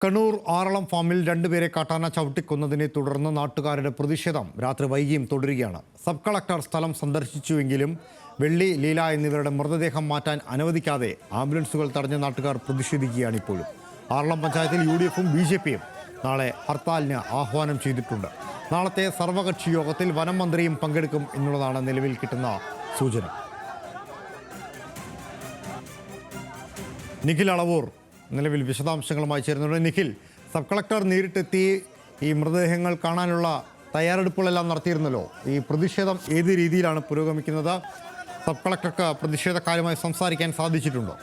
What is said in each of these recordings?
കണ്ണൂർ ആറളം ഫാമിൽ രണ്ടുപേരെ കാട്ടാന ചവിട്ടിക്കൊന്നതിനെ തുടർന്ന് നാട്ടുകാരുടെ പ്രതിഷേധം രാത്രി വൈകിയും തുടരുകയാണ്. സബ് കളക്ടർ സ്ഥലം സന്ദർശിച്ചുവെങ്കിലും വെള്ളി, ലീല എന്നിവരുടെ മൃതദേഹം മാറ്റാൻ അനുവദിക്കാതെ ആംബുലൻസുകൾ തടഞ്ഞ നാട്ടുകാർ പ്രതിഷേധിക്കുകയാണ് ഇപ്പോഴും. ആറളം പഞ്ചായത്തിൽ UDF-ഉം BJP-യും നാളെ ഹർത്താലിന് ആഹ്വാനം ചെയ്തിട്ടുണ്ട്. നാളത്തെ സർവകക്ഷി യോഗത്തിൽ വനം മന്ത്രിയും പങ്കെടുക്കും എന്നുള്ളതാണ് നിലവിൽ കിട്ടുന്ന സൂചന. നിഖിൽ അളവൂർ നിലവിൽ വിശദാംശങ്ങളുമായി ചേരുന്നുണ്ട്. നിഖിൽ, സബ് കളക്ടർ നേരിട്ടെത്തി ഈ മൃതദേഹങ്ങൾ കാണാനുള്ള തയ്യാറെടുപ്പുകളെല്ലാം നടത്തിയിരുന്നല്ലോ. ഈ പ്രതിഷേധം ഏത് രീതിയിലാണ് പുരോഗമിക്കുന്നത്? സബ് കളക്ടർക്ക് പ്രതിഷേധക്കാരുമായി സംസാരിക്കാൻ സാധിച്ചിട്ടുണ്ടോ?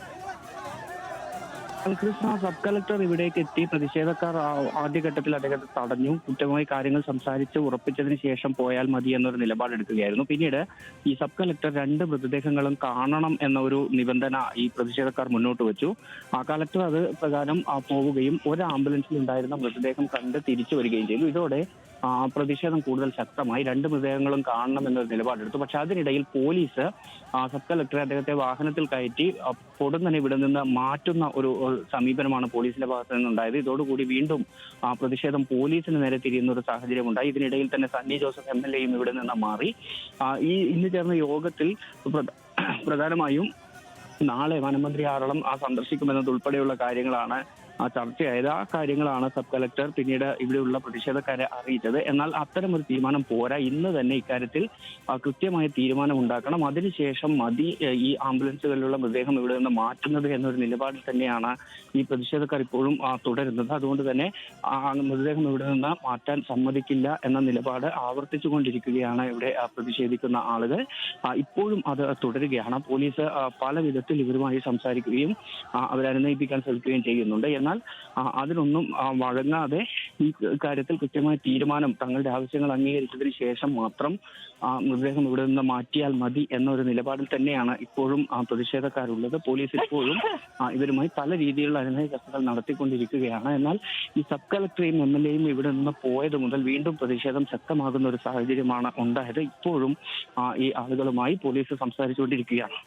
കൃഷ്ണ, സബ് കളക്ടർ ഇവിടേക്ക് എത്തി പ്രതിഷേധക്കാർ ആദ്യഘട്ടത്തിൽ അദ്ദേഹത്തെ തടഞ്ഞു. കൃത്യമായി കാര്യങ്ങൾ സംസാരിച്ച് ഉറപ്പിച്ചതിന് ശേഷം പോയാൽ മതി എന്നൊരു നിലപാടെടുക്കുകയായിരുന്നു. പിന്നീട് ഈ സബ് കളക്ടർ രണ്ട് മൃതദേഹങ്ങളും കാണണം എന്ന ഒരു നിബന്ധന ഈ പ്രതിഷേധക്കാർ മുന്നോട്ട് വെച്ചു. ആ കളക്ടർ അത് പ്രകാരം പോവുകയും ഒരു ആംബുലൻസിൽ ഉണ്ടായിരുന്ന മൃതദേഹം കണ്ട് തിരിച്ചു വരികയും ചെയ്തു. ഇതോടെ പ്രതിഷേധം കൂടുതൽ ശക്തമായി. രണ്ട് മൃതദേഹങ്ങളും കാണണം എന്നൊരു നിലപാടെടുത്തു. പക്ഷെ അതിനിടയിൽ പോലീസ് സബ് കളക്ടറെ അദ്ദേഹത്തെ വാഹനത്തിൽ കയറ്റി പൊടുന്നനെ ഇവിടെ നിന്ന് മാറ്റുന്ന ഒരു സമീപനമാണ് പോലീസിന്റെ ഭാഗത്ത് നിന്നുണ്ടായത്. ഇതോടുകൂടി വീണ്ടും പ്രതിഷേധം പോലീസിന് നേരെ തിരിയുന്ന ഒരു സാഹചര്യം ഉണ്ടായി. ഇതിനിടയിൽ തന്നെ സണ്ണി ജോസഫ് MLA-യും ഇവിടെ നിന്ന് മാറി. ഇന്ന് ചേർന്ന യോഗത്തിൽ പ്രധാനമായും നാളെ വനമന്ത്രി ആറളം സന്ദർശിക്കുമെന്നതുൾപ്പെടെയുള്ള കാര്യങ്ങളാണ് ചർച്ചയായത്. ആ കാര്യങ്ങളാണ് സബ് കളക്ടർ പിന്നീട് ഇവിടെയുള്ള പ്രതിഷേധക്കാരെ അറിയിച്ചത്. എന്നാൽ അത്തരം ഒരു തീരുമാനം പോരാ. ഇന്ന് തന്നെ ഇക്കാര്യത്തിൽ കൃത്യമായ തീരുമാനം ഉണ്ടാക്കണം. അതിനുശേഷം മതി ഈ ആംബുലൻസുകളിലുള്ള മൃതദേഹം ഇവിടെ നിന്ന് മാറ്റുന്നത് എന്നൊരു നിലപാടിൽ തന്നെയാണ് ഈ പ്രതിഷേധക്കാർ ഇപ്പോഴും തുടരുന്നത്. അതുകൊണ്ട് തന്നെ മൃതദേഹം ഇവിടെ നിന്ന് മാറ്റാൻ സമ്മതിക്കില്ല എന്ന നിലപാട് ആവർത്തിച്ചുകൊണ്ടിരിക്കുകയാണ് ഇവിടെ പ്രതിഷേധിക്കുന്ന ആളുകൾ. ഇപ്പോഴും അത് തുടരുകയാണ്. പോലീസ് പല വിധത്തിൽ ഇവരുമായി സംസാരിക്കുകയും അവരെ അനുനയിപ്പിക്കാൻ ശ്രമിക്കുകയും ചെയ്യുന്നുണ്ട്. എന്നാൽ അതിനൊന്നും വഴങ്ങാതെ ഈ കാര്യത്തിൽ കൃത്യമായ തീരുമാനം തങ്ങളുടെ ആവശ്യങ്ങൾ അംഗീകരിച്ചതിന് ശേഷം മാത്രം മൃതദേഹം ഇവിടെ നിന്ന് മാറ്റിയാൽ മതി എന്നൊരു നിലപാടിൽ തന്നെയാണ് ഇപ്പോഴും പ്രതിഷേധക്കാരുള്ളത്. പോലീസ് ഇപ്പോഴും ഇവരുമായി പല രീതിയിലുള്ള അനുനയ ചർച്ചകൾ നടത്തിക്കൊണ്ടിരിക്കുകയാണ്. എന്നാൽ ഈ സബ് കളക്ടറെയും MLA-യും ഇവിടെ നിന്ന് പോയത് മുതൽ വീണ്ടും പ്രതിഷേധം ശക്തമാകുന്ന ഒരു സാഹചര്യമാണ് ഉണ്ടായത്. ഇപ്പോഴും ഈ ആളുകളുമായി പോലീസ് സംസാരിച്ചുകൊണ്ടിരിക്കുകയാണ്.